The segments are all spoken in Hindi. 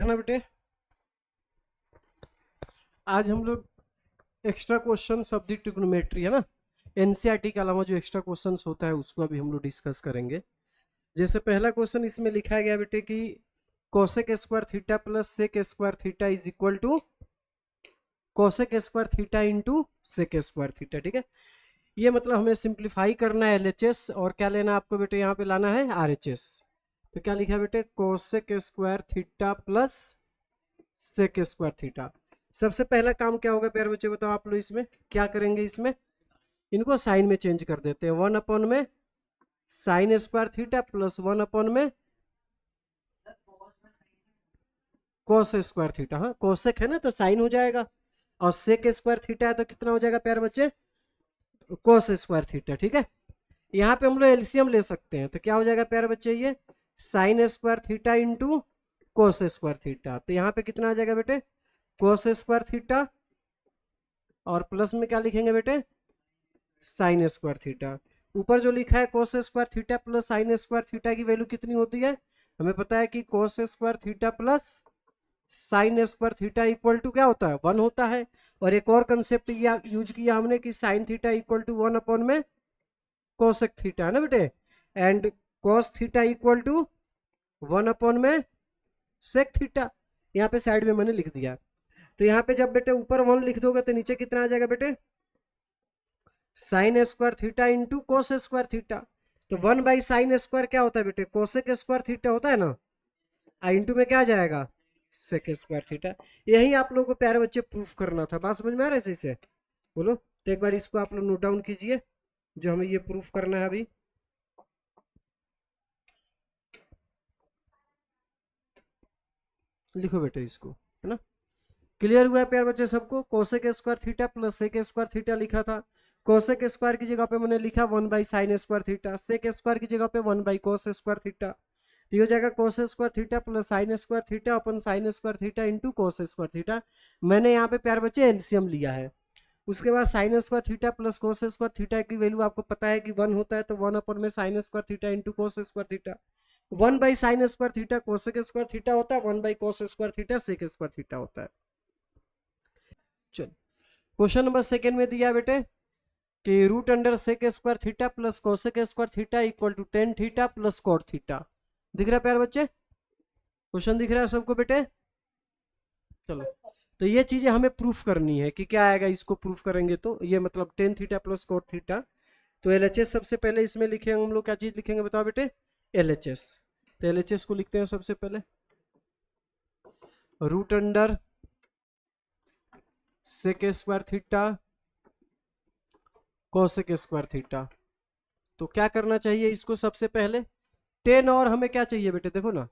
है ना बेटे। आज हम लोग extra question of the trigonometry है ना, एनसीईआरटी के अलावा जो एक्स्ट्रा क्वेश्चंस होता है उसको अभी हम लोग डिस्कस करेंगे। जैसे पहला क्वेश्चन इसमें लिखा गया बेटे कि cosec square theta plus sec square theta is equal to cosec square theta into sec square theta. ठीक है, ये मतलब हमें सिंप्लीफाई करना है एलएचएस, और क्या लेना है आपको बेटे, यहाँ पे लाना है आरएचएस। तो क्या लिखा है बेटे, cosec square theta plus sec square theta. सबसे पहला काम क्या होगा प्यारे बच्चे, बताओ आप लोग, इसमें क्या करेंगे, इसमें इनको साइन में चेंज कर देते हैं। 1 में साइन स्क्वायर थीटा प्लस 1 में कोस स्क्वायर थीटा। हाँ, कोसेक है ना तो साइन हो जाएगा, और सेक स्क्वायर थीटा है तो कितना हो जाएगा प्यारे बच्चे, कोस स्क्वायर थीटा। ठीक है, यहाँ पे हम लोग एलसीएम ले सकते हैं, तो क्या हो जाएगा प्यारे बच्चे, ये sine square theta into cos square theta. तो यहाँ पे कितना आ जाएगा बेटे, कोस स्क्वायर थीटा, और प्लस में क्या लिखेंगे बेटे, साइन स्क्वायर थीटा। ऊपर जो लिखा है cos square theta plus sine square theta की वैल्यू कितनी होती है, हमें पता है कि cos square theta plus sine square theta equal to क्या होता है, 1 होता है। और एक और कंसेप्ट यूज किया हमने कि साइन थीटा इक्वल टू 1 में कोसेक थीटा, है ना बेटे, and cos theta equal to 1 में सेक थीटा। यहाँ पे साइड में मैंने लिख दिया। तो यहाँ पे जब बेटे ऊपर 1 लिख दोगे तो नीचे कितना आ जाएगा बेटे, sine square theta into cos square theta. तो 1/साइन स्क्वायर क्या होता है बेटे, कोसेक स्क्वायर थीटा होता है ना, इंटू में क्या आ जाएगा, सेक स्क्वायर थीटा। यही आप लोगों को प्यारे बच्चे प्रूफ करना था। बात समझ में आ रहा है इसी से, बोलो। तो एक बार इसको आप लोग नोट डाउन कीजिए, जो हमें ये प्रूफ करना है अभी। लिखो बेटे इसको, है ना। क्लियर हुआ है प्यार बच्चे सबको। Cosec square theta plus sec square theta लिखा था, कोसेक स्क्वायर की जगह पे मैंने लिखा 1/साइन स्क्वायर थीटा, सेक स्क्वायर की जगह पे 1/कोस स्क्वायर थीटा। तो ये हो जाएगा cos square theta plus sine square theta upon sine square theta into cos square theta. मैंने यहाँ पे प्यार बच्चे एलसीएम लिया है। उसके बाद sign square theta plus cos square theta की वैल्यू आपको पता है कि 1 होता है, तो 1 में sine square theta into cos square theta. 1/साइन square theta cosec square theta होता है, 1/कोस square theta sec square theta होता है। चलो, क्वेश्चन नंबर सेकेंड में दिया बेटे कि root under sec square theta plus cosec square theta equal to tan theta plus cot theta. दिख रहा है प्यार बच्चे, क्वेश्चन दिख रहा है सबको बेटे। चलो, तो ये चीजें हमें प्रूफ करनी है कि क्या आएगा, इसको प्रूफ करेंगे तो ये मतलब tan theta plus cot theta. तो एलएचएस सबसे पहले इसमें लिखेंगे हम लोग, क्या चीज लिखेंगे बताओ बेटे, एलएचएस। तो एलएचएस को लिखते हैं सबसे पहले, root under sec square theta cosec square theta. तो क्या करना चाहिए इसको, सबसे पहले टेन और हमें क्या चाहिए बेटे, देखो ना,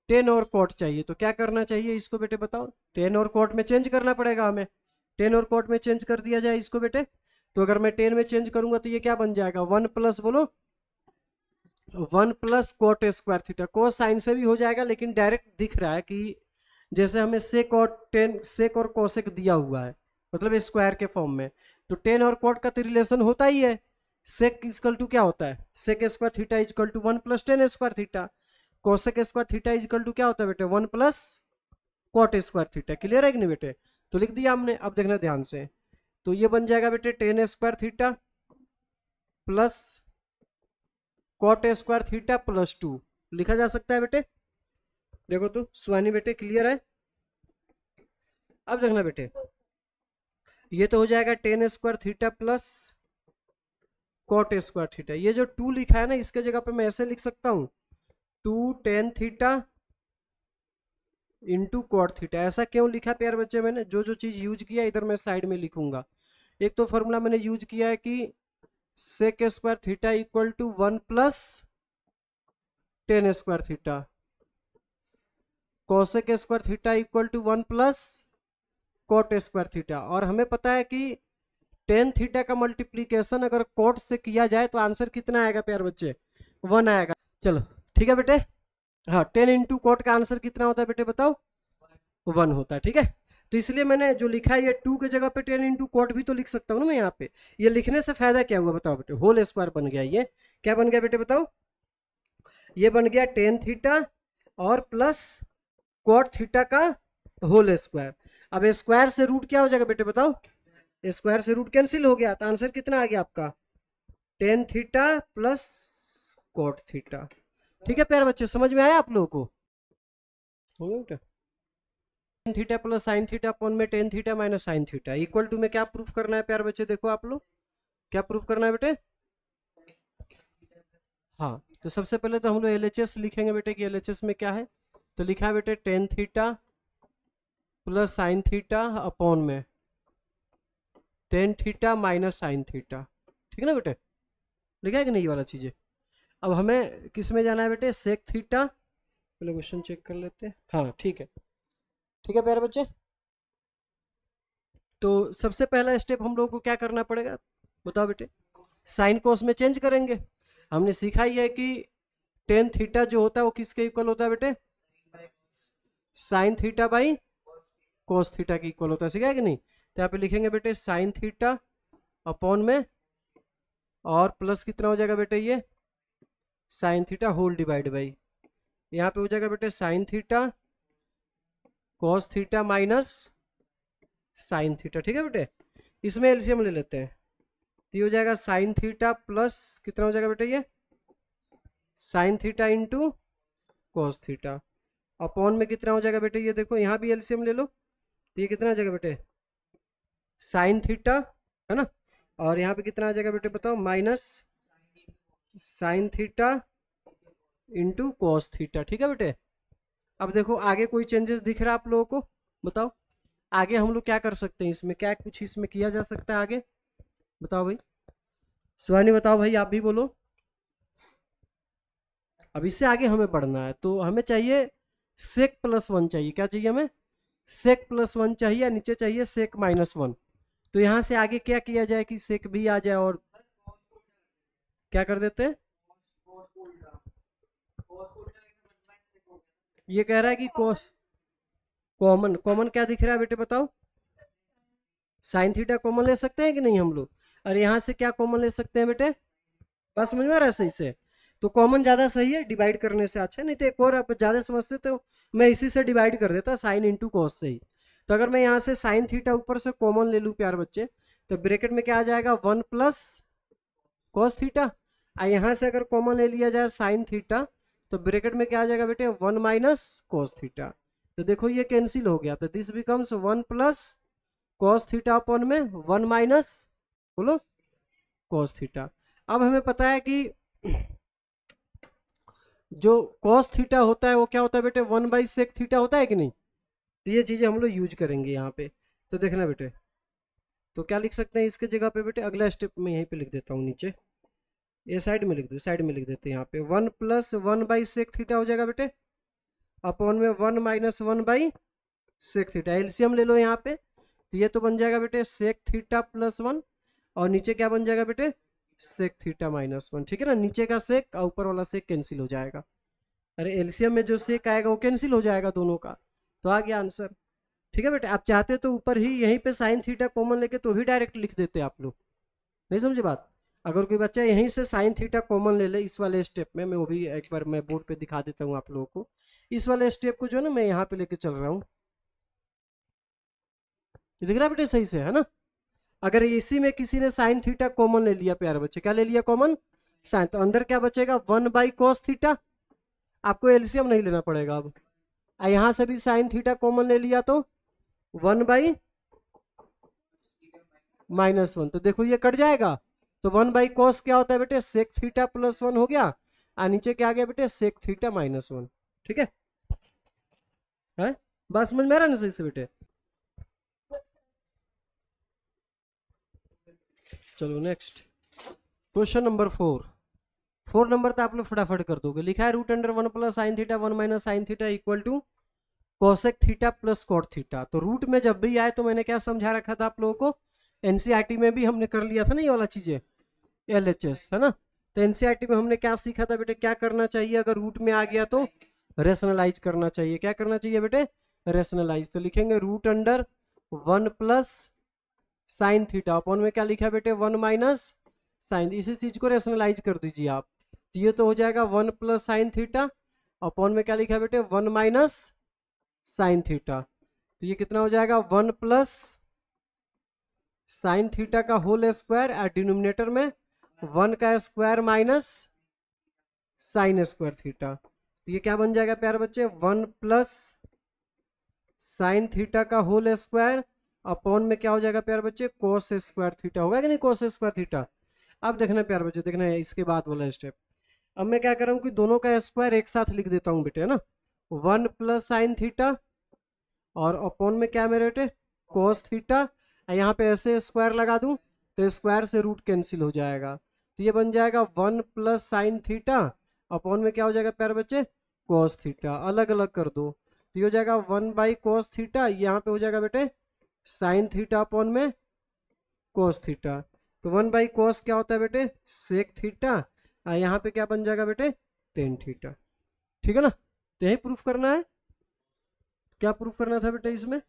टेन और कॉट चाहिए। तो क्या करना चाहिए इसको बेटे बताओ, टेन और कॉट में चेंज करना पड़ेगा हमें। टेन और कॉट में चेंज कर दिया जाए इसको बेटे। तो अगर मैं टेन में चेंज करूंगा तो ये क्या बन जाएगा, 1 प्लस, बोलो, 1 plus cot square theta. Cos sine से भी हो जाएगा, लेकिन डायरेक्ट दिख रहा है कि जैसे हमें सेक और टेन, सेक और कोसेक दिया हुआ है, मतलब स्क्वायर के फॉर्म में। तो टेन और कॉट का तो रिलेशन होता ही है। सेक इजकल टू क्या होता है, sec square theta equal to 1 plus tan square theta. Cosec square theta equal to क्या होता है बेटे, 1 plus cot square theta. Clear है कि नहीं बेटे, तो लिख दिया हमने। अब देखना ध्यान से, तो ये बन जाएगा बेटे tan square theta plus cot square theta plus 2 लिखा जा सकता है बेटे। देखो तो सुहानी बेटे, क्लियर है। अब देखना बेटे, ये तो हो जाएगा tan square theta plus cot square theta. ये जो 2 लिखा है ना, इसके जगह पे मैं ऐसे लिख सकता हूं, 2 tan theta into cot theta. ऐसा क्यों लिखा प्यार बच्चे, मैंने जो जो चीज यूज किया इधर मैं साइड में लिखूंगा। एक तो फॉर्मूला मैंने यूज किया है कि sec square theta equal to 1 plus tan square theta, cosec square theta equal to 1 plus cot square theta. और हमें पता है कि टेन थीटा का मल्टीप्लीकेशन अगर कॉट से किया जाए तो आंसर कितना आएगा प्यार बच्चे, 1 आएगा। चलो ठीक है बेटे, हाँ, 10 इंटू कॉट का आंसर कितना होता है बेटे बताओ, 1 होता है। ठीक है, तो इसलिए मैंने जो लिखा है ये 2 की जगह पे 10 इंटू कॉट भी तो लिख सकता हूँ ना मैं यहाँ पे। ये लिखने से फायदा क्या हुआ बताओ बेटे, होल स्क्वायर बन गया। ये क्या बन गया बेटे बताओ, ये बन गया टेन थीटा और प्लस कॉट थीटा का होल स्क्वायर। अब स्क्वायर से रूट क्या हो जाएगा बेटे बताओ, स्क्वायर से रूट कैंसिल हो गया, तो आंसर कितना आ गया आपका, tan theta plus cot theta. ठीक है प्यारे बच्चे, समझ में आया आप लोगों को, हो गया बेटा। Tan theta plus sine theta upon में tan theta minus sine theta equal to में क्या प्रूफ करना है प्यारे बच्चे, देखो आप लोग क्या प्रूफ करना है बेटे। हाँ, तो सबसे पहले तो हम लोग एलएचएस लिखेंगे बेटे कि एलएचएस में क्या है, तो लिखा है बेटे tan theta plus sine theta upon में tan theta minus sine theta. ठीक है ना बेटे, लिखा है कि नहीं ये वाला चीज़ें। अब हमें किस में जाना है बेटे, सेक थीटा, पहले क्वेश्चन चेक कर लेते हैं। हाँ ठीक है, ठीक है प्यारे बच्चे। तो सबसे पहला स्टेप हम लोगों को क्या करना पड़ेगा बताओ बेटे, साइन कोस में चेंज करेंगे। हमने सीखा ही है कि टेन थीटा जो होता है वो किसके इक्वल होता है बेटे, sine theta by cos theta के इक्वल होता है, सीखा है कि नहीं। तो यहाँ पे लिखेंगे बेटे साइन थीटा अपॉन में और प्लस कितना हो जाएगा बेटे ये sine theta whole divide by, यहाँ पे हो जाएगा बेटे sine theta cos theta minus sine theta. ठीक है बेटे, इसमें एलसीएम ले लेते हैं, तो ये हो जाएगा साइन थीटा प्लस कितना हो जाएगा बेटे ये sine theta into cos theta upon में कितना हो जाएगा बेटे, ये देखो यहाँ भी एलसीएम ले लो, तो ये कितना आ जाएगा बेटे साइन थीटा है ना, और यहाँ पे कितना आ जाएगा बेटे बताओ minus sine theta into cos theta. ठीक है बेटे, अब देखो आगे कोई चेंजेस दिख रहा है आप लोगों को बताओ, आगे हम लोग क्या कर सकते हैं, इसमें क्या कुछ इसमें किया जा सकता है आगे बताओ भाई, सुहानी बताओ भाई, आप भी बोलो। अब इससे आगे हमें बढ़ना है तो हमें चाहिए सेक प्लस वन चाहिए, क्या चाहिए हमें सेक प्लस वन चाहिए, नीचे चाहिए सेक माइनस वन। तो यहाँ से आगे क्या किया जाए कि सेक भी आ जाए और क्या कर देते हैं, ये कह रहा है कि कॉस कॉमन कॉमन क्या दिख रहा है बेटे बताओ, साइन थीटा कॉमन ले सकते हैं कि नहीं हम लोग, और यहाँ से क्या कॉमन ले सकते हैं बेटे, बस समझ में आ रहा है सही से। तो कॉमन ज़्यादा सही है, डिवाइड करने से अच्छा है, नहीं तो एक और आप ज़्यादा समझते तो मैं इसी से डिवाइड कर देता साइन इंटू कॉस से ही। तो अगर मैं यहाँ से साइन थीटा ऊपर से कॉमन ले लूँ प्यार बच्चे, तो ब्रैकेट में क्या आ जाएगा वन प्लस कॉस थीटा, और यहाँ से अगर कॉमन ले लिया जाए साइन थीटा तो ब्रैकेट में क्या आ जाएगा बेटे वन माइनस कॉस थीटा। तो देखो ये कैंसिल हो गया, तो this becomes one plus cos theta upon में वन माइनस बोलो कॉस थीटा। अब हमें पता है कि जो कॉस थीटा होता है वो क्या होता है बेटे वन बाई सेक थीटा होता है कि नहीं, तो ये चीज़ें हम लोग यूज करेंगे यहाँ पे। तो देखना बेटे, तो क्या लिख सकते हैं इसके जगह पे बेटे, अगला स्टेप में यहीं पे लिख देता हूँ नीचे, ये साइड में लिख दो, साइड में लिख देते हैं यहाँ पे one plus one by sec theta हो जाएगा बेटे अपॉन में one minus one by sec theta, LCM ले लो यहाँ पे, तो ये तो बन जाएगा बेटे सेक थीटा प्लस वन और नीचे क्या बन जाएगा बेटे सेक थीटा माइनस वन। ठीक है ना, नीचे का सेक और ऊपर वाला सेक कैंसिल हो जाएगा, अरे एलसीएम में जो सेक आएगा वो कैंसिल हो जाएगा दोनों का, तो आ गया आंसर। ठीक है बेटे, आप चाहते तो ऊपर ही यहीं पे साइन थीटा कॉमन लेके तो भी डायरेक्ट लिख देते आप लोग, नहीं समझे बात। अगर कोई बच्चा यहीं से साइन थीटा कॉमन ले ले इस वाले स्टेप में, मैं वो भी एक बार मैं बोर्ड पे दिखा देता हूँ आप लोगों को, इस वाले स्टेप को जो है ना मैं यहाँ पे लेके चल रहा हूँ, ये दिख रहा है बेटे सही से है ना। अगर इसी में किसी ने साइन थीटा कॉमन ले लिया प्यारे बच्चे, क्या ले लिया कॉमन साइन, तो अंदर क्या बचेगा वन बाई कॉस थीटा, आपको एलसीएम नहीं लेना पड़ेगा। अब यहाँ से भी साइन थीटा कॉमन ले लिया तो वन बाई माइनस वन, तो देखो ये कट जाएगा, तो वन बाई कॉस क्या होता है बेटे सेक थीटा प्लस वन हो गया, और नीचे क्या आ गया बेटे सेक थीटा माइनस वन। ठीक है बात समझ में आ रहा है ना सही से बेटे। चलो next question number four number तो आप लोग फटाफट कर दोगे, लिखा है root under one plus sine theta one minus sine theta equal to cosec theta plus cot theta. तो रूट में जब भी आए तो मैंने क्या समझा रखा था आप लोगों को, एनसीईआरटी में भी हमने कर लिया था ना ये वाला चीजें, एलएचएस है ना। तो एनसीईआरटी में हमने क्या सीखा था बेटे, क्या करना चाहिए अगर रूट में आ गया तो रेशनलाइज करना चाहिए, क्या करना चाहिए बेटे रेशनलाइज। तो लिखेंगे root under one plus sine theta upon में क्या लिखा है बेटे वन माइनस साइन, इसी चीज को रेशनलाइज कर दीजिए आप, तो ये तो हो जाएगा one plus sine theta upon में क्या लिखा है बेटे वन माइनस साइन थीटा। तो ये कितना हो जाएगा 1 प्लस साइन थीटा का होल स्क्वायर और डिनोमिनेटर में 1 का square minus sine square theta. तो ये क्या बन जाएगा प्यारे बच्चे 1 प्लस साइन थीटा का होल स्क्वायर अपॉन में क्या हो जाएगा प्यारे बच्चे कोस स्क्वायर थीटा। होगा कि नहीं कोस स्क्वायर थीटा। अब देखना प्यारे बच्चे देखना है इसके बाद वाला स्टेप। अब मैं क्या कर रहा हूँ कि दोनों का स्क्वायर एक साथ लिख देता हूँ बेटे है ना 1 प्लस साइन थीटा और अपॉन में क्या मेरे बेटे कोस थीटा। यहाँ पे ऐसे स्क्वायर लगा दूं तो स्क्वायर से रूट कैंसिल हो जाएगा। तो ये बन जाएगा 1 प्लस साइन थीटा अपॉन में क्या हो जाएगा प्यारे बच्चे कोस थीटा। अलग अलग कर दो तो ये हो जाएगा 1 बाई कोस थीटा। यहाँ पे हो जाएगा बेटे साइन थीटा अपॉन में कोस थीटा। तो 1 बाई कोस क्या होता है बेटे सेक थीटा। यहाँ पे क्या बन जाएगा बेटे टेन थीटा। ठीक है ना। तो यही प्रूफ करना है। क्या प्रूफ करना था बेटे इसमें।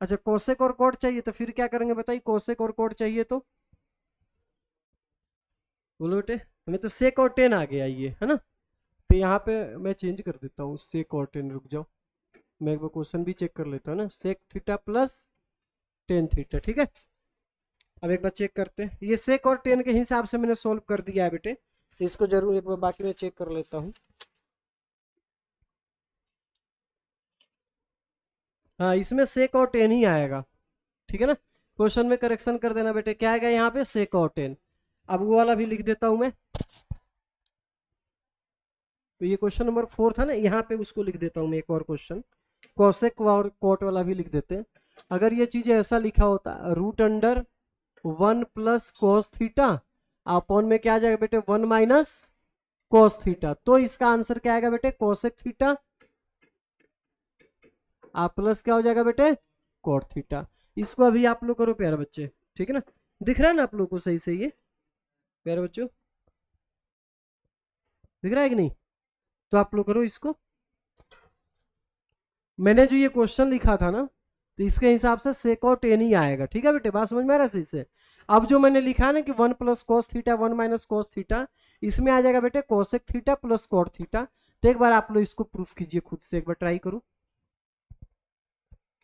अच्छा कोसेक और कोट चाहिए तो फिर क्या करेंगे बताइए। कोसेक और कोट चाहिए तो बोलो बेटे हमें तो सेक और टेन आ गया ये है ना। तो यहाँ पे मैं चेंज कर देता हूँ सेक और टेन। रुक जाओ मैं एक बार क्वेश्चन भी चेक कर लेता हूँ ना sec theta plus tan theta. ठीक है अब एक बार चेक करते हैं। ये सेक और टेन के हिसाब से मैंने सोल्व कर दिया है बेटे। तो इसको जरूर एक बार बाकी मैं चेक कर लेता हूँ। हाँ इसमें सेक और टेन ही आएगा। ठीक है ना। क्वेश्चन में करेक्शन कर देना बेटे क्या आएगा यहाँ पे सेक और टेन। अब वो वाला भी लिख देता हूं मैं। तो ये क्वेश्चन नंबर 4 था ना यहाँ पे उसको लिख देता हूं मैं एक और क्वेश्चन कोसेक और कोट वाला भी लिख देते हैं। अगर ये चीज ऐसा लिखा होता root under 1 plus cos theta upon में क्या आ जाएगा बेटे 1 माइनस कोस थीटा। तो इसका आंसर क्या आएगा बेटे कोसेक थीटा आप प्लस क्या हो जाएगा बेटे कोट थीटा। इसको अभी आप लोग करो प्यारे बच्चे। ठीक है ना। दिख रहा है ना आप लोग को सही से ये प्यारे बच्चों दिख रहा है कि नहीं। तो आप लोग करो इसको। मैंने जो ये क्वेश्चन लिखा था ना तो इसके हिसाब से सेक और टेन ही आएगा। ठीक है बेटे बात समझ में आ रहा है सही से। अब जो मैंने लिखा है ना कि 1 plus cos theta 1 minus cos theta इसमें आ जाएगा बेटे cosec theta plus cot theta. तो एक बार आप लोग इसको प्रूफ कीजिए खुद से एक बार ट्राई करो।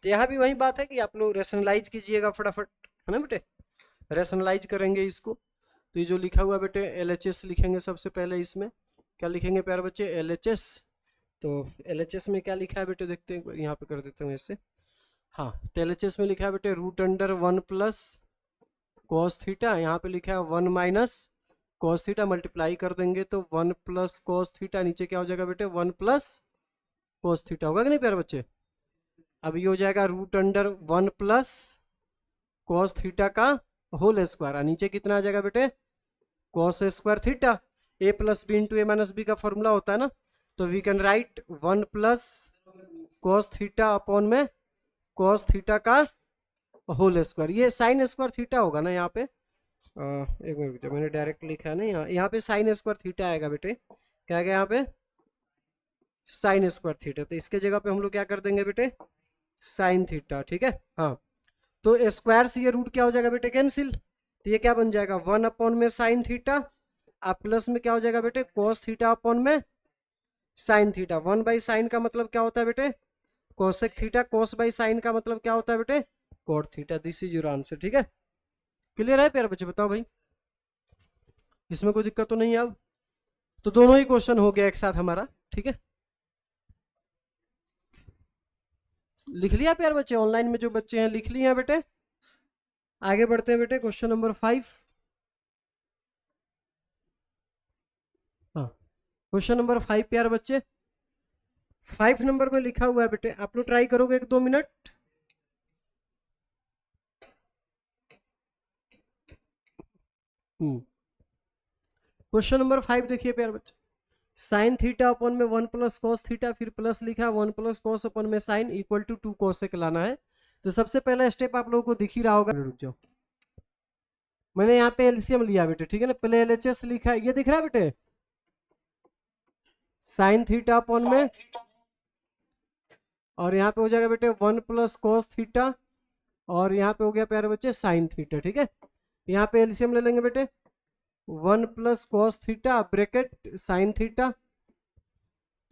तो यहाँ भी वही बात है कि आप लोग रेशनलाइज कीजिएगा फटाफट है ना बेटे। रेशनलाइज करेंगे इसको। तो ये जो लिखा हुआ बेटे LHS लिखेंगे सबसे पहले। इसमें क्या लिखेंगे प्यारे बच्चे LHS। तो LHS में क्या लिखा है बेटे देखते हैं यहाँ पे कर देता हूँ ऐसे। हाँ तो LHS में लिखा है बेटे root under 1 plus cos theta. यहाँ पे लिखा है 1 माइनस कॉस थीटा मल्टीप्लाई कर देंगे तो 1 प्लस कॉस थीटा नीचे क्या हो जाएगा बेटे 1 प्लस कॉस थीटा। होगा कि नहीं प्यारे बच्चे। अब ये हो जाएगा root under 1 plus cos theta का होल स्क्वायर नीचे कितना आ जाएगा बेटे cos square theta. A plus B into A minus B का फॉर्मूला होता है ना। तो we can write 1 plus cos theta upon में कॉस थीटा का होल स्क्वायर। ये साइन स्क्वायर थीटा होगा ना यहाँ पे। एक मिनट मैंने डायरेक्ट लिखा है ना यहाँ पे साइन स्क्वायर थीटा आएगा बेटे। क्या आएगा यहाँ पे साइन स्क्वायर थीटा। तो इसके जगह पे हम लोग क्या कर देंगे बेटे साइन थीटा। ठीक है हाँ। तो स्क्वायर से ये रूट क्या हो जाएगा बेटे कैंसिल। तो ये क्या बन जाएगा 1 अपॉन में साइन थीटा आप प्लस में क्या हो जाएगा बेटे कॉस थीटा अपॉन में साइन थीटा। 1 बाई साइन का मतलब क्या होता है बेटे cosec theta. Cos by sine का मतलब क्या होता है बेटे cot theta. This is your answer. ठीक है क्लियर है प्यारे बच्चे बताओ भाई इसमें कोई दिक्कत तो नहीं है। अब तो दोनों ही क्वेश्चन हो गया एक साथ हमारा। ठीक है लिख लिया प्यारे बच्चे ऑनलाइन में जो बच्चे हैं लिख लिया बेटे। आगे बढ़ते हैं बेटे क्वेश्चन नंबर 5। हाँ क्वेश्चन नंबर 5 प्यारे बच्चे 5 नंबर में लिखा हुआ है बेटे। आप लोग ट्राई करोगे 1-2 मिनट। क्वेश्चन नंबर 5 देखिए प्यारे बच्चे साइन थीटा अपॉन में 1 प्लस कॉस थीटा फिर प्लस लिखा है 1 प्लस कॉस अपॉन में साइन इक्वल टू 2 कोसेक लाना है। तो सबसे पहला स्टेप आप लोगों को दिख ही रहा होगा। रुक जाओ मैंने यहाँ पे एलसीएम लिया बेटे। ठीक है ना पहले LHS लिखा है ये दिख रहा है बेटे साइन थीटा अपॉन में और यहाँ पे हो जाएगा बेटे 1 प्लस कॉस थीटा और यहाँ पे हो गया प्यारे बच्चे साइन थीटा। ठीक है यहाँ पे एलसीएम ले लेंगे बेटे 1 plus cos theta bracket sine theta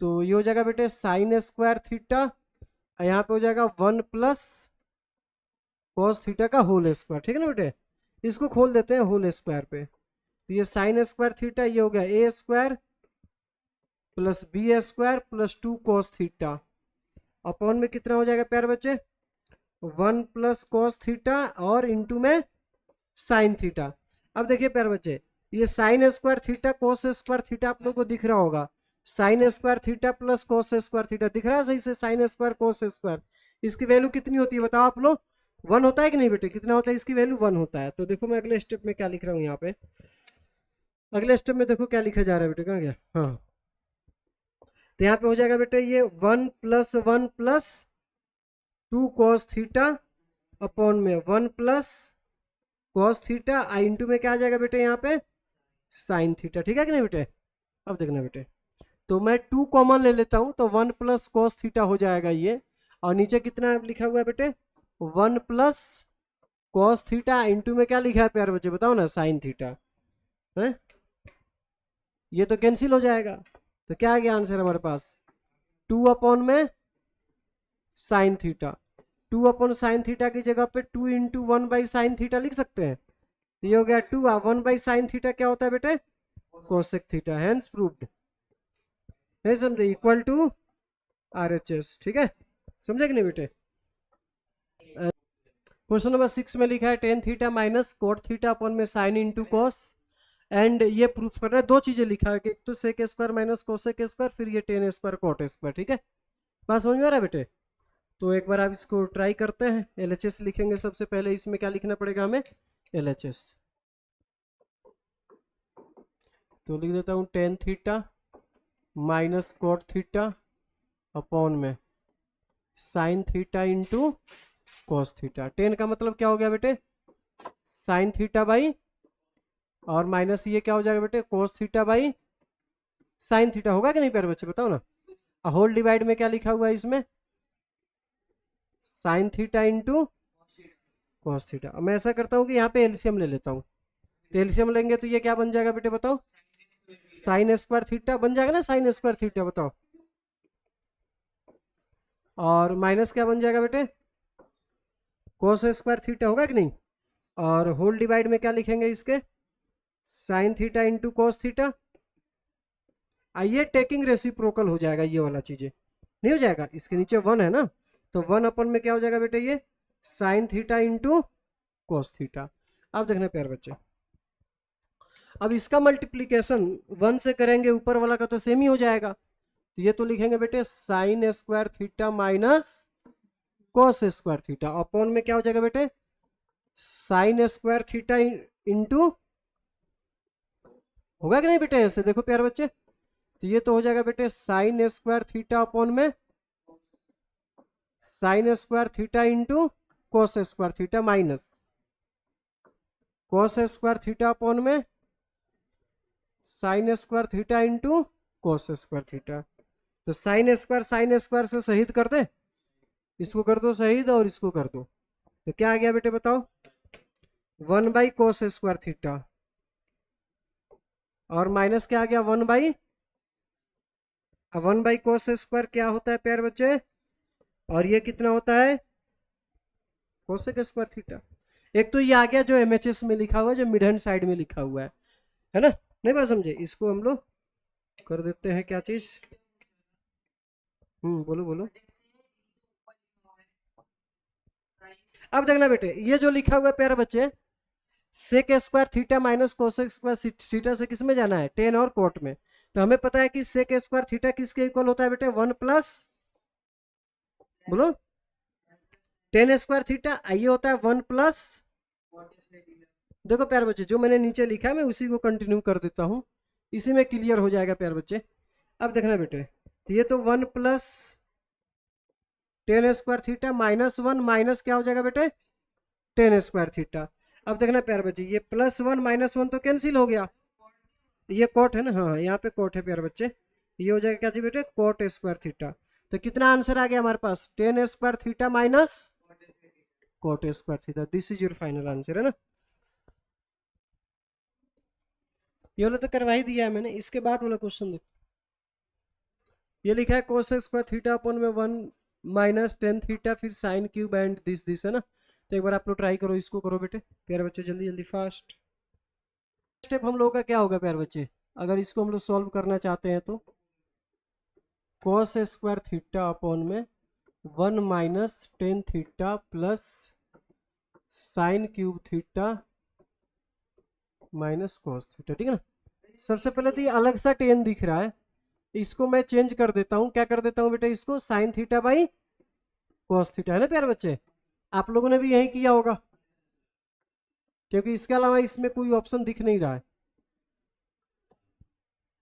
तो ये हो जाएगा बेटे साइन स्क्वायर थीटा, यहाँ पे हो जाएगा 1 प्लस कॉस थीटा का होल स्क्वायर, ठीक है ना बेटे। इसको खोल देते हैं होल स्क्वायर पे, तो ये साइन स्क्वायर थीटा, ये हो गया A square plus B square plus 2 cos theta, upon में कितना हो जाएगा प्यारे बच्चे 1 प्लस कॉस थीटा और इंटू में साइन थीटा। अब देखिए प्यारे बच्चे, ये sine square theta cos square theta आप लोग को दिख रहा होगा, sine square theta plus cos square theta दिख रहा है सही से, साइन स्क्वायर कॉस स्क्वायर, इसकी वैल्यू कितनी होती है बताओ आप लोग, 1 होता है कि नहीं बेटे, कितना होता है इसकी वैल्यू 1 होता है। तो देखो मैं अगले स्टेप में क्या लिख रहा हूँ यहाँ पे, अगले स्टेप में देखो क्या लिखा जा रहा है बेटे, कहाँ गया, हाँ तो यहाँ पे हो जाएगा बेटे ये 1 plus 1 plus 2 cos theta upon में 1 प्लस कॉस थीटा आई इंटू में क्या आ जाएगा बेटे यहाँ पे साइन थीटा, ठीक है कि नहीं बेटे। अब देखना बेटे, तो मैं 2 कॉमन ले लेता हूँ, तो 1 प्लस कॉस थीटा हो जाएगा ये, और नीचे कितना लिखा हुआ है बेटे 1 प्लस कॉस थीटा इंटू में क्या लिखा है प्यारे बच्चे बताओ ना साइन थीटा है, ये तो कैंसिल हो जाएगा, तो क्या आ गया आंसर हमारे पास 2 अपॉन में sine theta, 2 upon sine theta की जगह पे 2 इंटू 1 बाई साइन थीटा लिख सकते हैं, तो ये हो गया 2, 1 बाई साइन थीटा क्या होता है बेटे कोसेक थीटा, हेंस प्रूव्ड, नहीं समझे, इक्वल टू RHS, ठीक है समझे कि नहीं बेटे। क्वेश्चन नंबर 6 में लिखा है tan theta minus cot theta upon में साइन इंटू कॉस, एंड ये प्रूफ करना है, दो चीजें लिखा है कि एक तो sec square minus cosec square, फिर ये टेन स्क्वायर कोट स्क्वायर, ठीक है बात समझ में आ रहा है बेटे। तो एक बार आप इसको ट्राई करते हैं, LHS लिखेंगे सबसे पहले, इसमें क्या लिखना पड़ेगा हमें LHS, तो लिख देता हूँ tan theta minus cot theta upon में sine theta into cos theta, tan का मतलब क्या हो गया बेटे साइन थीटा बाई, और माइनस ये क्या हो जाएगा बेटे cos theta by sine theta, होगा कि नहीं प्यारे बच्चे बताओ ना, होल डिवाइड में क्या लिखा हुआ है इसमें sine theta into cos theta. मैं ऐसा करता हूँ कि यहाँ पे एलसीएम ले लेता हूँ, तो एलसीएम लेंगे तो ये क्या बन जाएगा बेटे बताओ साइन स्क्वायर थीटा बन जाएगा ना, साइन स्क्वायर थीटा बताओ, और माइनस क्या बन जाएगा बेटे कोस स्क्वायर थीटा, होगा कि नहीं, और होल डिवाइड में क्या लिखेंगे इसके sign theta into cos theta, आइए टेकिंग रेसिप्रोकल हो जाएगा, ये वाला चीजें नहीं हो जाएगा, इसके नीचे 1 है ना, तो 1 अपन में क्या हो जाएगा बेटे ये sine theta into cos theta. अब देखना प्यारे बच्चे, अब इसका मल्टीप्लीकेशन 1 से करेंगे, ऊपर वाला का तो सेम ही हो जाएगा, तो ये तो लिखेंगे बेटे sine square theta minus cos square theta upon में क्या हो जाएगा बेटे साइन स्क्वायर थीटा इंटू, होगा कि नहीं बेटे ऐसे, देखो प्यारे बच्चे, तो ये तो हो जाएगा बेटे साइन स्क्वायर थीटा अपॉन में sine square theta into cos square theta minus cos square theta upon में sine square theta into cos square theta, तो साइन स्क्वायर से शहीद कर दे, इसको कर दो शहीद और इसको कर दो, तो क्या आ गया बेटे बताओ 1 बाई कोस स्क्वायर थीटा, और माइनस क्या आ गया 1 बाई कोस स्क्वायर क्या होता है प्यारे बच्चे, और ये कितना होता है कोसेक स्क्वायर थीटा। एक तो ये आ गया जो MHS में लिखा हुआ है, जो मिड हैंड साइड में लिखा हुआ है ना, नहीं बात समझे, इसको हम लोग कर देते हैं क्या चीज, बोलो बोलो। अब देखना बेटे, ये जो लिखा हुआ है प्यारे बच्चे sec square theta minus cosec square theta से किस में जाना है टेन और कोट में, तो हमें पता है कि सेक स्क्वायर थीटा किसके इक्वल होता है बेटे 1 प्लस बोलो टेन स्क्वायर थीटा, ये होता है 1 प्लस, देखो प्यारे बच्चे जो मैंने नीचे लिखा है मैं उसी को कंटिन्यू कर देता हूँ, इसी में क्लियर हो जाएगा प्यारे बच्चे। अब देखना बेटे, तो ये तो 1 plus tan square theta minus 1 minus क्या हो जाएगा बेटे टेन स्क्वायर थीटा। अब देखना प्यारे बच्चे, ये +1 -1 तो कैंसिल हो गया, ये कोट है ना, हाँ यहाँ पे कोट है प्यारे बच्चे, ये हो जाएगा क्या जी बेटे कोट स्क्वायर थीटा, तो कितना आंसर आ गया हमारे पास tan square theta minus cot square theta, this is your final answer है ना। ये वाला तो करवा ही दिया है मैंने, इसके बाद वाला क्वेश्चन देखो, ये लिखा है cos स्क्वायर थीटा अपन में 1 माइनस टेन थीटा, फिर साइन क्यूब एंड दिस है ना। तो एक बार आप लोग ट्राई करो, इसको करो बेटे प्यारे बच्चे, जल्दी जल्दी फास्ट। स्टेप हम लोगों का क्या होगा प्यारे बच्चे, अगर इसको हम लोग सॉल्व करना चाहते हैं तो cos स्क्वायर थीटा अपॉन में 1 minus ten theta plus sign cube theta minus cos theta, ठीक है ना। सबसे पहले तो ये अलग सा टेन दिख रहा है, इसको मैं चेंज कर देता हूँ, क्या कर देता हूँ बेटा, इसको sign theta by cos theta, है ना प्यारे बच्चे। आप लोगों ने भी यही किया होगा, क्योंकि इसके अलावा इसमें कोई ऑप्शन दिख नहीं रहा है।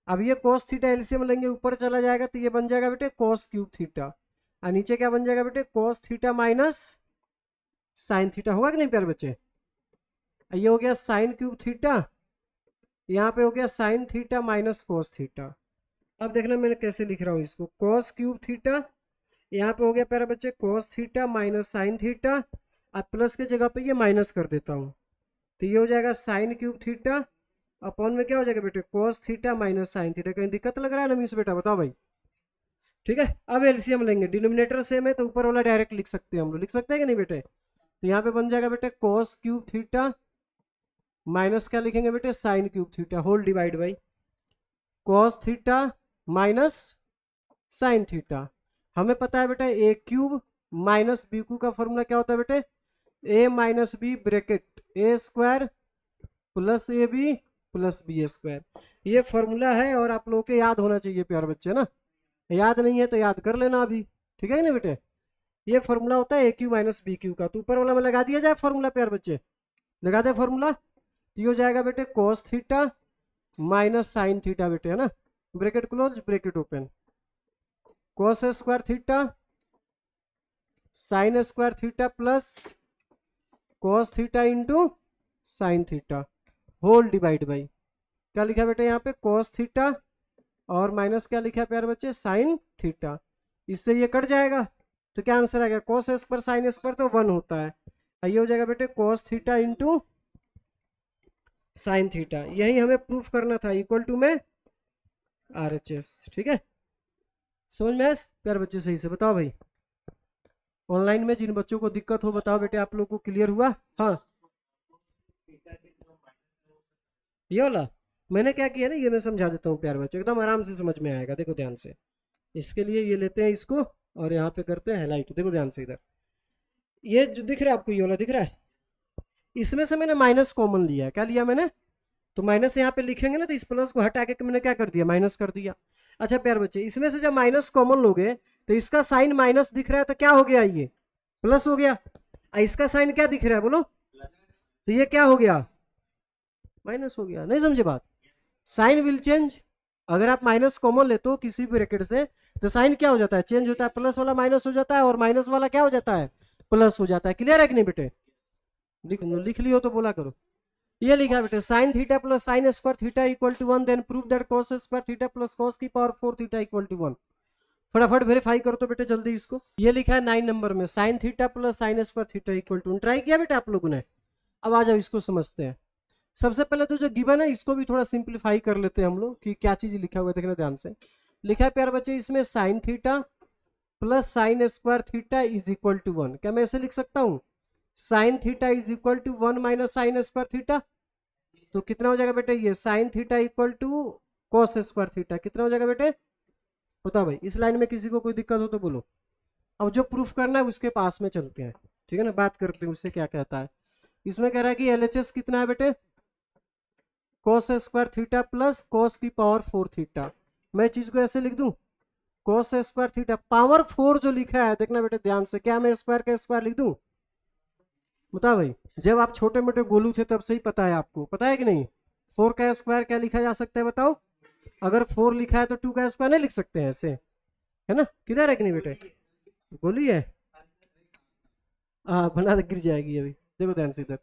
अब ये कॉस थीटा एलसीएम लेंगे, ऊपर चला जाएगा तो ये बन जाएगा बेटे कॉस क्यूब थीटा, और नीचे क्या बन जाएगा बेटे cos theta minus sine theta, होगा कि नहीं प्यारे बच्चे। ये हो गया साइन क्यूब थीटा, यहाँ पे हो गया sine theta minus cos theta. अब देखना मैंने कैसे लिख रहा हूँ इसको, कॉस क्यूब थीटा, यहाँ पे हो गया प्यारे बच्चे cos theta minus sine theta, अब प्लस के जगह पे ये माइनस कर देता हूँ, तो ये हो जाएगा साइन क्यूब थीटा अपॉन में क्या हो जाएगा बेटे cos theta minus sine theta. कहीं दिक्कत लग रहा है ना मिस बेटा, बताओ भाई। ठीक है, अब एलसीएम लेंगे, डिनोमिनेटर सेम है तो ऊपर वाला डायरेक्ट लिख सकते हैं हम लोग, लिख सकते हैं कि नहीं बेटे। तो यहाँ पे बन जाएगा बेटे कॉस क्यूब थीटा माइनस क्या लिखेंगे बेटे sine cube theta, whole divide by cos theta minus sine theta. हमें पता है बेटा A cube minus B cube का फॉर्मूला क्या होता है बेटे, A minus B bracket A square plus A B plus B square, ये फॉर्मूला है और आप लोगों के याद होना चाहिए प्यारे बच्चे ना। याद नहीं है तो याद कर लेना अभी, ठीक है ना बेटे। ये फॉर्मूला होता है ए क्यू माइनस बी क्यू का, तो ऊपर वाला में लगा दिया जाए फॉर्मूला प्यारे बच्चे, लगा दे फॉर्मूला, तो ये हो जाएगा बेटे cos theta minus sine theta बेटे, है ना, bracket close bracket open, cos square theta sine square theta plus cos theta into sine theta, whole divide by क्या लिखा बेटे यहाँ पे कॉस थीटा और माइनस क्या लिखा है प्यारे बच्चे साइन थीटा, इससे ये कट जाएगा तो क्या आंसर आएगा कॉस स्क्वायर साइन स्क्वायर तो 1 होता है, ये हो जाएगा बेटे cos theta into sine theta, यही हमें प्रूफ करना था, इक्वल टू में RHS। ठीक है, समझ में प्यारे बच्चे सही से बताओ भाई। ऑनलाइन में जिन बच्चों को दिक्कत हो बताओ बेटे, आप लोग को क्लियर हुआ। हाँ ये वाला मैंने क्या किया ना, ये मैं समझा देता हूँ प्यारे बच्चों, एकदम आराम से समझ में आएगा, देखो ध्यान से। इसके लिए ये लेते हैं इसको और यहाँ पे करते हैं हाईलाइट, देखो ध्यान से इधर, ये जो दिख रहा है आपको ये वाला दिख रहा है, इसमें से मैंने माइनस कॉमन लिया है, क्या लिया मैंने, तो माइनस यहाँ पे लिखेंगे ना तो इस प्लस को हटा के मैंने क्या कर दिया माइनस कर दिया। अच्छा प्यारे बच्चे, इसमें से जब माइनस कॉमन लोगे तो इसका साइन माइनस दिख रहा है तो क्या हो गया, ये प्लस हो गया, इसका साइन क्या दिख रहा है बोलो, तो ये क्या हो गया माइनस हो गया। नहीं समझे बात, साइन विल चेंज, अगर आप माइनस कॉमन लेते हो किसी भी ब्रैकेट से तो साइन क्या हो जाता है चेंज होता है, प्लस वाला माइनस हो जाता है और माइनस वाला क्या हो जाता है प्लस हो जाता है। क्लियर है कि नहीं बेटे, लिख लियो तो बोला करो। ये लिखा बेटे sine theta plus sine square theta equal to 1, then prove that cos square theta plus cos की पावर 4 थीटा इक्वल टू 1। फटाफट वेरीफाई करो तो बेटे जल्दी इसको। ये लिखा है 9 नंबर में sine theta plus sine square theta equal to 1, try किया बेटे आप लोगों ने। अब आ जाओ इसको समझते हैं। सबसे पहले तो जो गिवन है इसको भी थोड़ा सिंप्लीफाई कर लेते हैं हम लोग कि क्या चीज लिखा हुआ है, देखना ध्यान से। लिखा है प्यारे बच्चे इसमें sine theta plus sine square theta is equal to 1, क्या मैं ऐसे लिख सकता हूँ sine theta is equal to 1 minus sine square theta, तो कितना हो जाएगा बेटे ये sine theta equal to cos square theta, कितना हो जाएगा बेटे बताओ भाई। इस लाइन में किसी को कोई दिक्कत हो तो बोलो। अब जो प्रूफ करना है उसके पास में चलते हैं, ठीक है ना, बात करते हैं उससे क्या कहता है। इसमें कह रहा है कि LHS कितना है बेटे cos square theta plus cos की पावर 4 थीटा, मैं चीज को ऐसे लिख दूं कॉस स्क्वायर थीटा पावर 4 जो लिखा है देखना बेटे ध्यान से, क्या मैं स्क्वायर का स्क्वायर लिख दूं बताओ भाई। जब आप छोटे मोटे गोलू थे तब से ही पता है आपको, पता है कि नहीं 4 का स्क्वायर क्या लिखा जा सकता है बताओ, अगर 4 लिखा है तो 2 का स्क्वायर नहीं लिख सकते हैं ऐसे, है ना, किधर है कि नहीं बेटे गोली है, हाँ बना गिर जाएगी अभी, देखो ध्यान से इधर,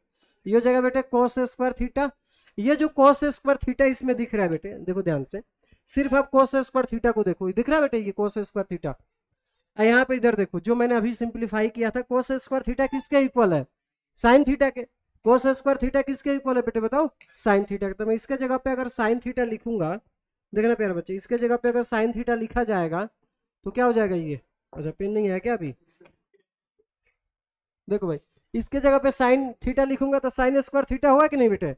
ये जगह बेटे कॉस स्क्वायर थीटा, ये जो कॉस स्क्वायर थीटा इसमें दिख रहा है बेटे देखो ध्यान से, सिर्फ आप कॉस स्क्वायर थीटा को देखो, दिख रहा है बेटे ये कॉस स्क्वायर थीटा। यहाँ पे इधर देखो जो मैंने अभी सिंप्लीफाई किया था कॉस स्क्वायर थीटा किसके इक्वल है साइन थीटा के, कॉस स्क्वायर थीटा किसके इक्वल है बेटे बताओ साइन थीटा के, तो मैं इसके जगह पे अगर साइन थीटा लिखूंगा देखना प्यारे बच्चे, इसके जगह पे अगर साइन थीटा लिखा जाएगा तो क्या हो जाएगा ये, अच्छा पेन नहीं है क्या अभी, देखो भाई इसके जगह पे साइन थीटा लिखूंगा तो साइन स्क्वायर थीटा हुआ कि नहीं बेटे,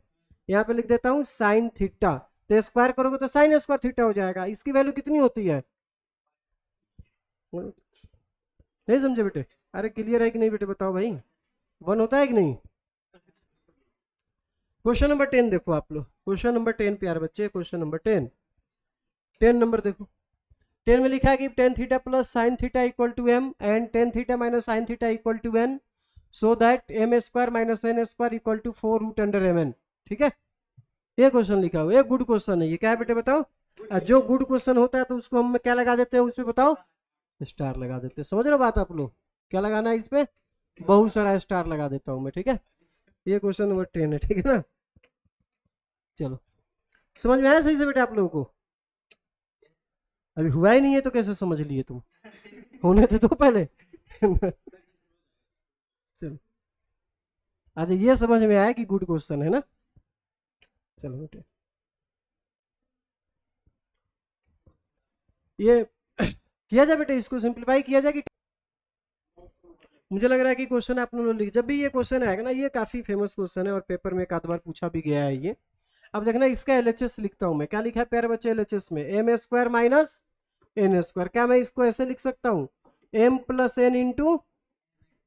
यहाँ पे लिख देता हूँ साइन थीटा, तो स्क्वायर करोगे तो साइन स्क्वायर थीटा हो जाएगा। इसकी वैल्यू कितनी होती है, नहीं समझे बेटे, अरे क्लियर है कि नहीं बेटे बताओ भाई, 1 होता है कि नहीं। क्वेश्चन नंबर 10 देखो आप लोग, क्वेश्चन नंबर 10 प्यारे बच्चे, क्वेश्चन नंबर 10, 10 नंबर देखो, 10 में लिखा है कि tan theta plus sine theta equal to M and tan theta minus sine theta equal to N, so that M square minus N square equal to 4 root under M N. ठीक है, ये क्वेश्चन लिखा हुआ, ये गुड क्वेश्चन है, ये क्या है बेटे बताओ, जो गुड क्वेश्चन होता है तो उसको हम क्या लगा देते हैं उस पर बताओ, स्टार लगा देते हैं। समझ रहे हो बात आप लोग, क्या लगाना है इस पे, बहुत सारा स्टार लगा देता हूं मैं। ठीक है, ये क्वेश्चन नंबर 10 है, ठीक है ना। चलो समझ में आया सही से बेटे आप लोगों को, अभी हुआ ही नहीं है तो कैसे समझ लिए तुम, होने तो दो पहले चलो अच्छा ये समझ में आया कि गुड क्वेश्चन है ना। चलो बेटे ये किया जाए बेटे, इसको सिंप्लीफाई किया जाए कि, मुझे लग रहा है कि क्वेश्चन आप लोग लिख, जब भी ये क्वेश्चन आएगा ना, ये काफी फेमस क्वेश्चन है और पेपर में एक आध बार पूछा भी गया है ये। अब देखना इसका एलएचएस लिखता हूं मैं, क्या लिखा है प्यारे बच्चे एलएचएस में, M square minus N square, क्या मैं इसको ऐसे लिख सकता हूँ, M plus N into,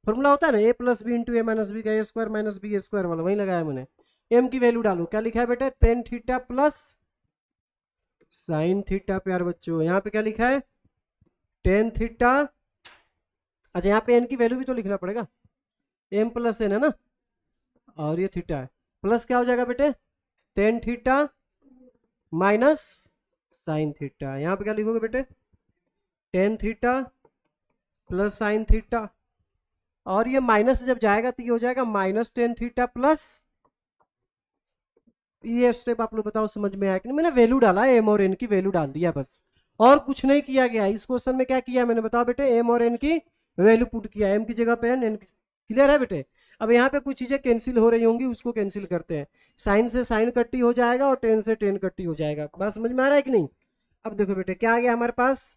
formula होता है ना A plus B into A minus B का, A square minus B square वाला वही लगाया मैंने। एम की वैल्यू डालो, क्या लिखा है बेटा tan theta plus sine theta प्यार बच्चों, यहाँ पे क्या लिखा है टेन थीटा, अच्छा यहाँ पे एन की वैल्यू भी तो लिखना पड़ेगा, एम प्लस एन है ना, और ये थीटा है, प्लस क्या हो जाएगा बेटे tan theta minus sine theta, यहाँ पे क्या लिखोगे बेटे tan theta plus sine theta, और ये माइनस जब जाएगा तो ये हो जाएगा माइनस टेन थीटा प्लस, ये स्टेप आप लोग बताओ समझ में आया कि नहीं, मैंने वैल्यू डाला एम और एन की वैल्यू डाल दिया बस, और कुछ नहीं किया गया इस क्वेश्चन में। क्या किया मैंने बताओ बेटे, एम और एन की वैल्यू पुट किया, एम की जगह पे एन, क्लियर है बेटे। अब यहाँ पे कुछ चीजें कैंसिल हो रही होंगी, उसको कैंसिल करते हैं, साइन से साइन कट्टी हो जाएगा और टेन से टेन कट्टी हो जाएगा, बात समझ में आ रहा है कि नहीं। अब देखो बेटे क्या आ गया हमारे पास,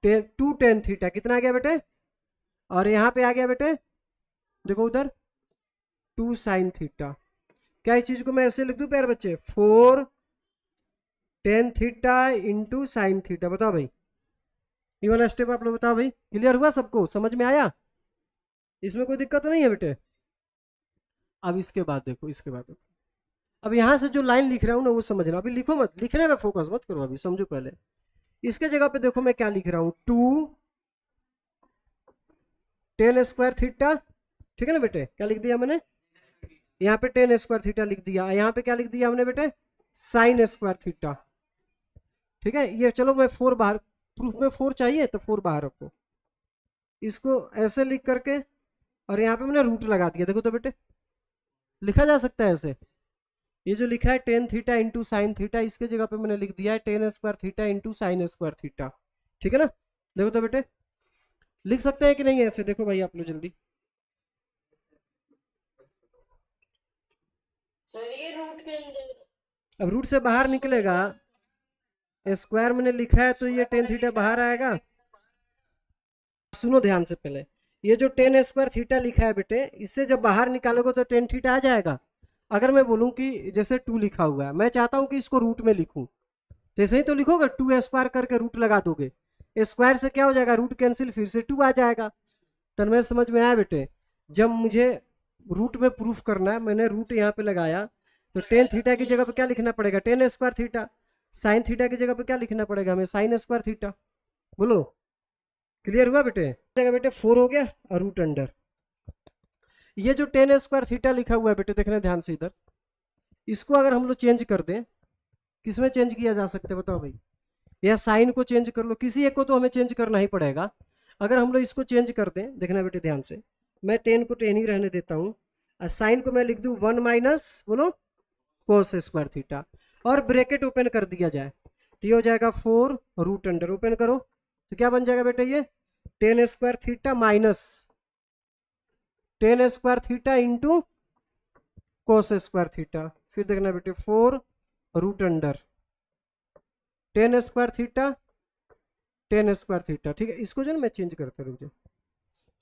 टू टेन थीटा कितना आ गया बेटे, और यहाँ पे आ गया बेटे देखो उधर टू साइन थीटा, क्या इस चीज को मैं ऐसे लिख दूं प्यारे बच्चे, four ten theta into sine theta, बताओ भाई ये वाला स्टेप आप लोग बताओ भाई, क्लियर हुआ सबको, समझ में आया, इसमें कोई दिक्कत तो नहीं है बेटे। अब इसके बाद देखो, इसके बाद देखो, अब यहां से जो लाइन लिख रहा हूं ना वो समझना, अभी लिखो मत, लिखने में फोकस मत करो, अभी समझो पहले। इसके जगह पे देखो मैं क्या लिख रहा हूं, टू टेन स्क्वायर थीटा, ठीक है ना बेटे, क्या लिख दिया मैंने, यहाँ पे टेन स्क्वायर थीटा लिख दिया, यहाँ पे क्या लिख दिया हमने बेटे साइन स्क्वायर थीटा, ठीक है। ये चलो मैं फोर बाहर, प्रूफ में फोर चाहिए तो फोर बाहर रखो, इसको ऐसे लिख करके, और यहाँ पे मैंने रूट लगा दिया, देखो तो बेटे लिखा जा सकता है ऐसे, ये जो लिखा है tan theta into sine theta, इसके जगह पे मैंने लिख दिया है ten square theta into sign square theta, ठीक है ना। देखो तो बेटे लिख सकते हैं कि नहीं ऐसे, देखो भाई आप लोग जल्दी, अब रूट से बाहर निकलेगा, स्क्वायर मैंने लिखा है तो ये टेन थीटा बाहर आएगा, सुनो ध्यान से पहले, ये जो टेन स्क्वायर थीटा लिखा है बेटे, इससे जब बाहर निकालोगे तो टेन थीटा आ जाएगा। अगर मैं बोलूं कि जैसे टू लिखा हुआ है, मैं चाहता हूं कि इसको रूट में लिखूं, जैसे ही तो लिखोगे टू स्क्वायर करके रूट लगा दोगे, स्क्वायर से क्या हो जाएगा रूट कैंसिल, फिर से टू आ जाएगा। तो मैं समझ में आया बेटे, जब मुझे रूट में प्रूफ करना है, मैंने रूट यहाँ पे लगाया, तो टेन थीटा की जगह पे क्या लिखना पड़ेगा ten square theta, sine theta की जगह पे क्या लिखना पड़ेगा हमें साइन स्क्वायर थीटा, बोलो क्लियर हुआ बेटे, जगह बेटे फोर हो गया और रूट अंडर, ये जो टेन स्क्वायर थीटा लिखा हुआ है बेटे देखना ध्यान से इधर, इसको अगर हम लोग चेंज कर दें, किसमें चेंज किया जा सकता है बताओ भाई, या साइन को चेंज कर लो, किसी एक को तो हमें चेंज करना ही पड़ेगा। अगर हम लोग इसको चेंज कर दें, देखना बेटे ध्यान से, मैं टेन को टेन ही रहने देता हूँ, और साइन को मैं लिख दूँ वन माइनस बोलो कोस स्क्वायर थीटा, और ब्रैकेट ओपन कर दिया जाए तो ये हो जाएगा फोर रूट अंडर, ओपन करो तो क्या बन जाएगा बेटे, ये tan square theta minus tan square theta into cos square theta, फिर देखना बेटे four root under tan square theta tan square theta, ठीक है। इसको जो ना मैं चेंज करता रुक जाओ,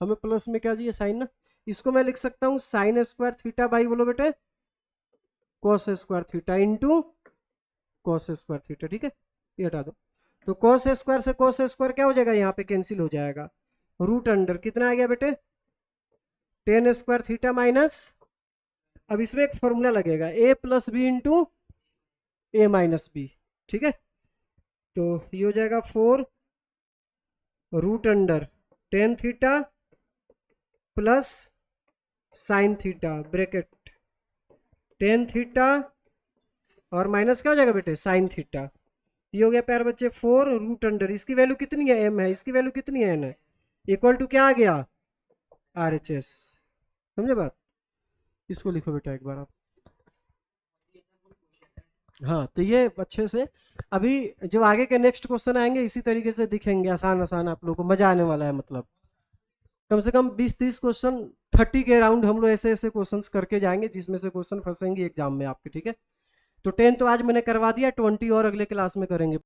हमें प्लस में क्या चाहिए साइन ना, इसको मैं लिख सकता हूँ साइन स्क्वायर थीटा बाई बोलो बेटे cos square theta into cos square theta, ठीक है। ये हटा दो, तो कॉस स्क्वायर से कॉस स्क्वायर क्या हो जाएगा, यहाँ पे कैंसिल हो जाएगा, रूट अंडर कितना आ गया बेटे टेन स्क्वायर थीटा माइनस, अब इसमें एक फॉर्मूला लगेगा A plus B into A minus B, ठीक है। तो ये हो जाएगा 4 root under tan theta plus sine theta bracket tan theta और माइनस क्या हो जाएगा बेटे साइन थीटा। ये हो गया प्यारे बच्चे 4 रूट अंडर, इसकी वैल्यू कितनी है m है, इसकी वैल्यू कितनी है n है, इक्वल टू क्या आ गया RHS, समझे बात। इसको लिखो बेटा एक बार आप, हाँ तो ये अच्छे से अभी जो आगे के नेक्स्ट क्वेश्चन आएंगे इसी तरीके से दिखेंगे, आसान आसान आप लोगों को मजा आने वाला है, मतलब कम से कम 20-30 क्वेश्चन 30 के अराउंड हम लोग ऐसे ऐसे क्वेश्चंस करके जाएंगे जिसमें से क्वेश्चन फंसेंगे एग्जाम में आपके, ठीक है। तो 10 तो आज मैंने करवा दिया, 20 और अगले क्लास में करेंगे।